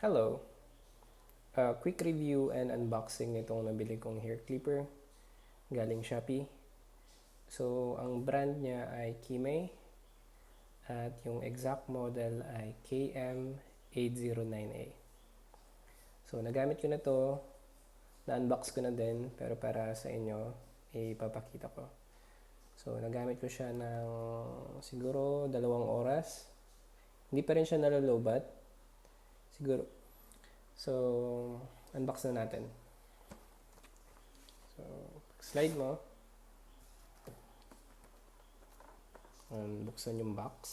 Hello! Quick review and unboxing nitong nabili kong hair clipper galing Shopee. So, ang brand niya ay Kimei at yung exact model ay KM809A. So, nagamit ko na to, na-unbox ko na din, pero para sa inyo, ipapakita ko. So, nagamit ko siya ng siguro 2 oras. Hindi pa rin siya nalolobat. Siguro. So, unbox na natin. So, slide mo. Buksan yung box.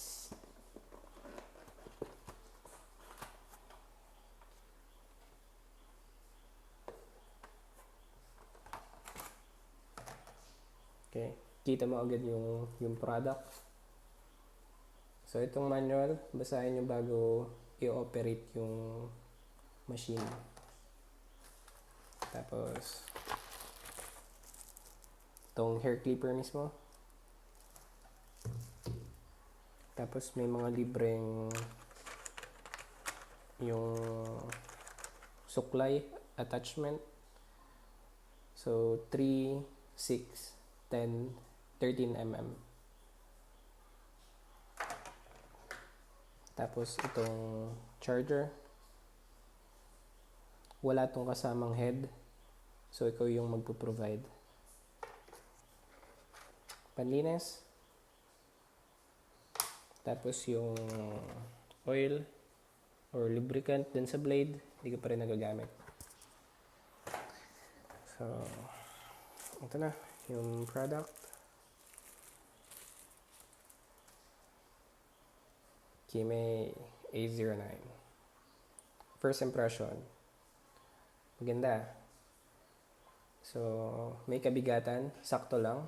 Okay. Kita mo agad yung product. So, itong manual, basahin nyo bago i-operate yung machine. Tapos, itong hair clipper mismo. Tapos, may mga libreng yung suklay attachment. So, 3, 6, 10, 13 mm. Tapos, itong charger. Wala tong kasamang head. So, ikaw yung magpo-provide. Panlinis. Tapos, yung oil or lubricant din sa blade. Hindi ko pa rin nagagamit. So, ito na. Yung product. Kimei A09. First impression. Maganda. So, may kabigatan, sakto lang.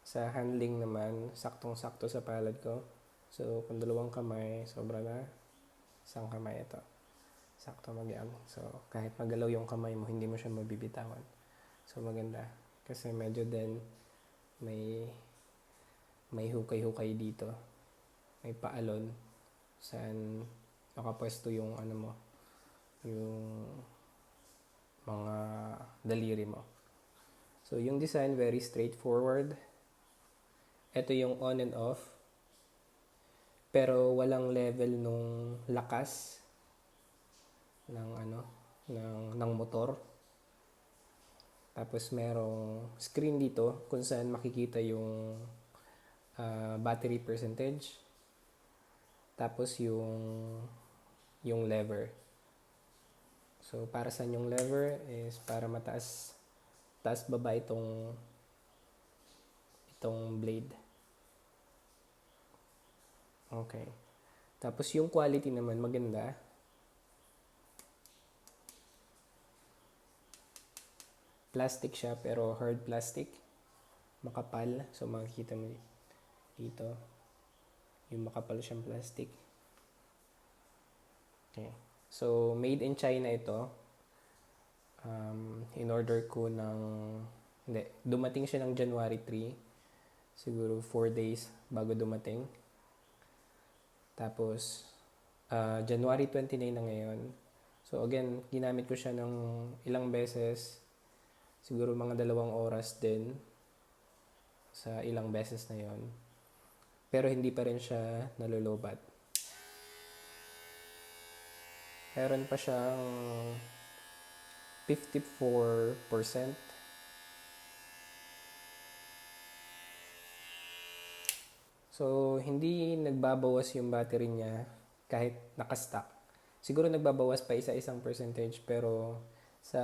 Sa handling naman, saktong-sakto sa palad ko. So, kung 2 kamay, sobra na. 1 kamay ito. Sakto mag-yan. So, kahit magalaw yung kamay mo, hindi mo siya mabibitawan. So, maganda. Kasi medyo din may hukay-hukay dito. May paalon saan nakapwesto yung ano mo, yung mga daliri mo. So, yung design, very straightforward. Ito yung on and off. Pero walang level nung lakas ng motor. Tapos merong screen dito kung saan makikita yung battery percentage. Tapos yung lever. So, para saan yung lever is para taas baba itong blade. Okay. Tapos yung quality naman maganda. Plastic siya pero hard plastic. Makapal. So, makikita mo dito. Yung makapal siyang plastic. Okay. So, made in China ito. In-order ko dumating siya ng January 3. Siguro 4 days bago dumating. Tapos, January 29 na ngayon. So, again, ginamit ko siya ng ilang beses. Siguro mga 2 oras din sa ilang beses na yon. Pero hindi pa rin siya nalolobat. Meron pa siyang 54%. So, hindi nagbabawas yung battery niya kahit nakastock. Siguro nagbabawas pa isa-isang percentage pero sa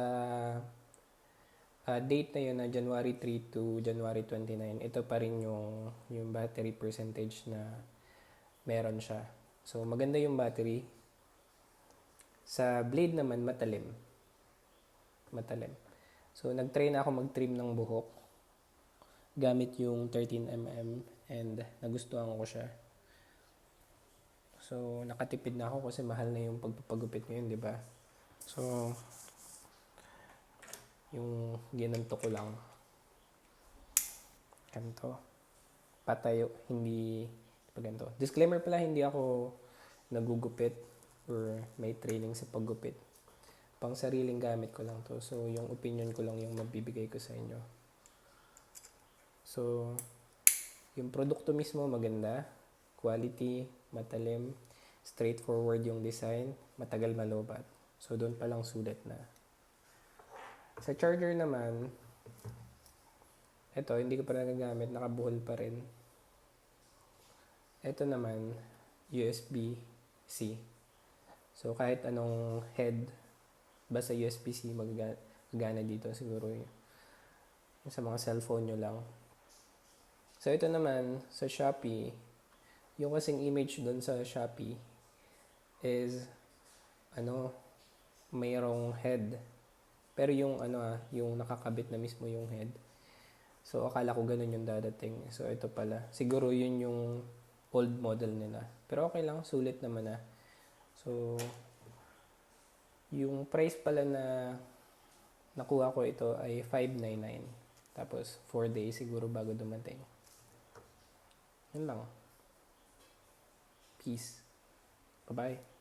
date na yun na January 3 to January 29, ito pa rin yung battery percentage na meron siya. So, maganda yung battery. Sa blade naman, matalim. So, nag-try na ako mag-trim ng buhok gamit yung 13 mm and nagustuhan ko siya. So, nakatipid na ako kasi mahal na yung pagpapagupit ngayon, di ba? So, yung ginanto ko lang. Ganito. Patayo, hindi pa ganito. Disclaimer pala, hindi ako nagugupit. or may training sa paggupit. Pang sariling gamit ko lang to. So, yung opinion ko lang yung mabibigay ko sa inyo. So, yung produkto mismo maganda, quality, matalim, straightforward yung design, matagal malobat. So, doon pa lang sulit na. Sa charger naman, ito, hindi ko pa nagagamit, nakabuhol pa rin. Ito naman, USB-C. So, kahit anong head, basta USB-C, magagana dito siguro yun. Sa mga cellphone nyo lang. So, ito naman, sa Shopee, yung kasing image doon sa Shopee is, mayroong head. Pero yung, yung nakakabit na mismo yung head. So, akala ko ganun yung dadating. So, ito pala. Siguro yun yung old model nila. Pero okay lang, sulit naman na. So, yung price pala na nakuha ko ito ay $599. Tapos, 4 days siguro bago dumating. Yun lang. Peace. Bye-bye.